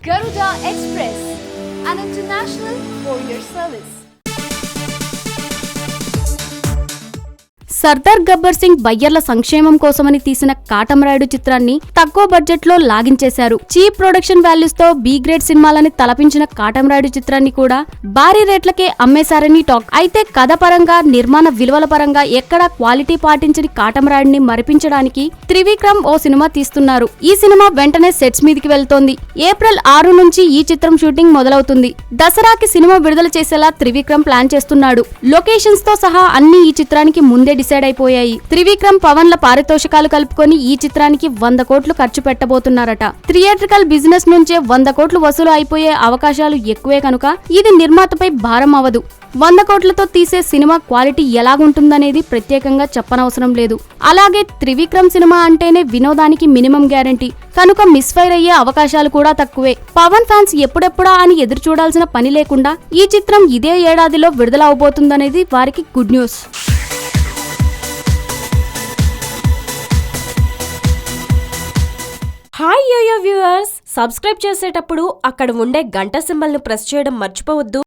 Garuda Express, an international courier service. Sardar Gabbar Singh బయ్యర్ల సంక్షేమం కోసమని తీసిన కాటమరాయుడు చిత్రాన్ని తక్కువ బడ్జెట్ లో లాగించేశారు. చీప్ ప్రొడక్షన్ వాల్యూస్ తో బి గ్రేడ్ సినిమాలని తలపించిన కాటమరాయుడు చిత్రాన్ని కూడా భారీ రేట్లకే అమ్మేశారని టాక్. అయితే కథ పరంగా, నిర్మాణ విలువల పరంగా ఎక్కడా క్వాలిటీ పాటించని కాటమరాయుడిని మరిపించడానికి త్రివిక్రమ్ ఓ సినిమా తీస్తున్నారు. ఈ సినిమా వెంటనే సెట్స్ మీదికి వెళ్తోంది. ఏప్రిల్ 6 నుంచి ఈ చిత్రం షూటింగ్ మొదలవుతుంది. దసరాకి సినిమా విడుదల చేసేలా త్రివిక్రమ్ ప్లాన్ చేస్తున్నాడు. లొకేషన్స్ తో సహా అన్ని ఈ చిత్రానికి ముందే డిసైడ్ అయిపోయాయి. త్రివిక్రమ్, పవన్ ల పారితోషికాలు కలుపుకొని ఈ చిత్రానికి 100 కోట్లు ఖర్చు పెట్టబోతున్నారట. థియేట్రికల్ బిజినెస్ నుంచే 100 కోట్లు వసూలు అయిపోయే అవకాశాలు ఎక్కువే కనుక ఇది నిర్మాతపై భారం అవదు. 100 కోట్లతో తీసే సినిమా క్వాలిటీ ఎలాగుంటుందనేది ప్రత్యేకంగా చెప్పనవసరం లేదు. అలాగే త్రివిక్రమ్ సినిమా అంటేనే వినోదానికి మినిమం గ్యారంటీ కనుక మిస్ఫైర్ అయ్యే అవకాశాలు కూడా తక్కువే. పవన్ ఫ్యాన్స్ ఎప్పుడెప్పుడా అని ఎదురు చూడాల్సిన పని లేకుండా ఈ చిత్రం ఇదే ఏడాదిలో విడుదల అవబోతుందనేది వారికి good news. Hi yo yo viewers, subscribe చేసేటప్పుడు అక్కడ ఉండే గంట సింబల్ని ప్రెస్ చేయడం మర్చిపోవద్దు.